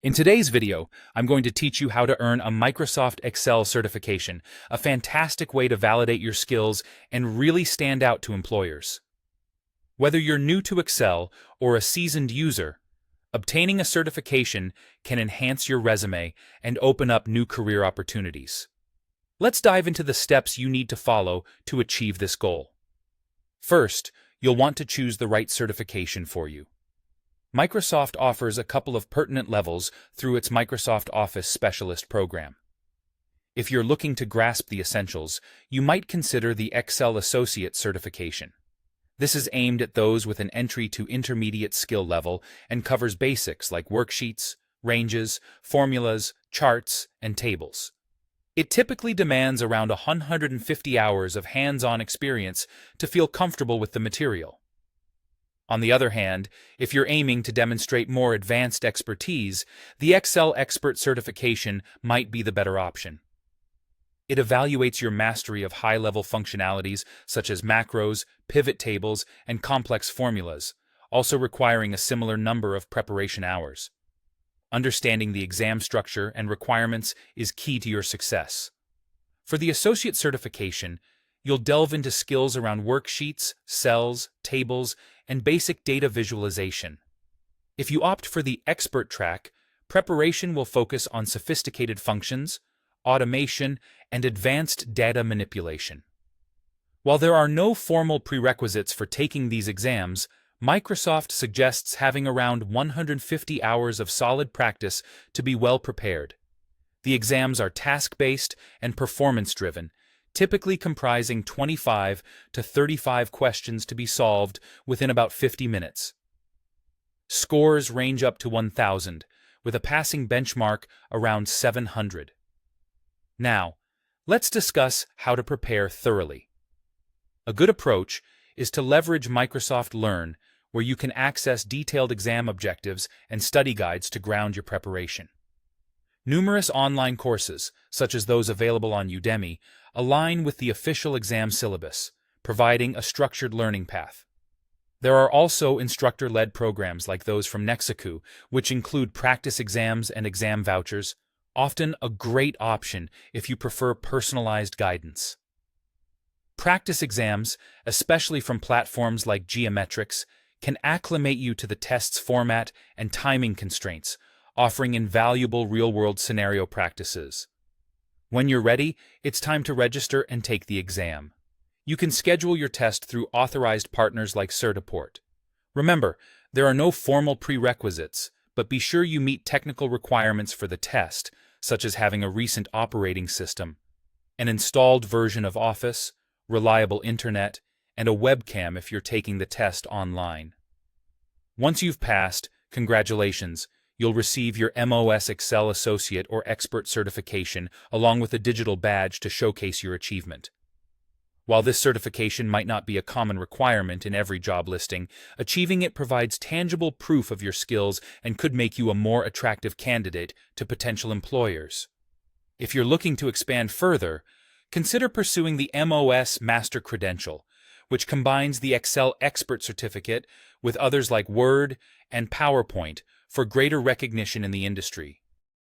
In today's video, I'm going to teach you how to earn a Microsoft Excel certification, a fantastic way to validate your skills and really stand out to employers. Whether you're new to Excel or a seasoned user, obtaining a certification can enhance your resume and open up new career opportunities. Let's dive into the steps you need to follow to achieve this goal. First, you'll want to choose the right certification for you. Microsoft offers a couple of pertinent levels through its Microsoft Office Specialist program. If you're looking to grasp the essentials, you might consider the Excel Associate certification. This is aimed at those with an entry to intermediate skill level and covers basics like worksheets, ranges, formulas, charts, and tables. It typically demands around 150 hours of hands-on experience to feel comfortable with the material. On the other hand, if you're aiming to demonstrate more advanced expertise, the Excel Expert certification might be the better option. It evaluates your mastery of high-level functionalities such as macros, pivot tables, and complex formulas, also requiring a similar number of preparation hours. Understanding the exam structure and requirements is key to your success. For the Associate certification, you'll delve into skills around worksheets, cells, tables, and basic data visualization. If you opt for the Expert track, preparation will focus on sophisticated functions, automation, and advanced data manipulation. While there are no formal prerequisites for taking these exams, Microsoft suggests having around 150 hours of solid practice to be well prepared. The exams are task-based and performance-driven, typically comprising 25 to 35 questions to be solved within about 50 minutes. Scores range up to 1,000, with a passing benchmark around 700. Now, let's discuss how to prepare thoroughly. A good approach is to leverage Microsoft Learn, where you can access detailed exam objectives and study guides to ground your preparation. Numerous online courses, such as those available on Udemy, align with the official exam syllabus, providing a structured learning path. There are also instructor-led programs like those from Nexiku, which include practice exams and exam vouchers, often a great option if you prefer personalized guidance. Practice exams, especially from platforms like Geometrics, can acclimate you to the test's format and timing constraints, offering invaluable real-world scenario practices. When you're ready, it's time to register and take the exam. You can schedule your test through authorized partners like Certiport. Remember, there are no formal prerequisites, but be sure you meet technical requirements for the test, such as having a recent operating system, an installed version of Office, reliable internet, and a webcam if you're taking the test online. Once you've passed, congratulations, you'll receive your MOS Excel Associate or Expert certification along with a digital badge to showcase your achievement. While this certification might not be a common requirement in every job listing, achieving it provides tangible proof of your skills and could make you a more attractive candidate to potential employers. If you're looking to expand further, consider pursuing the MOS Master Credential, which combines the Excel Expert Certificate with others like Word and PowerPoint for greater recognition in the industry.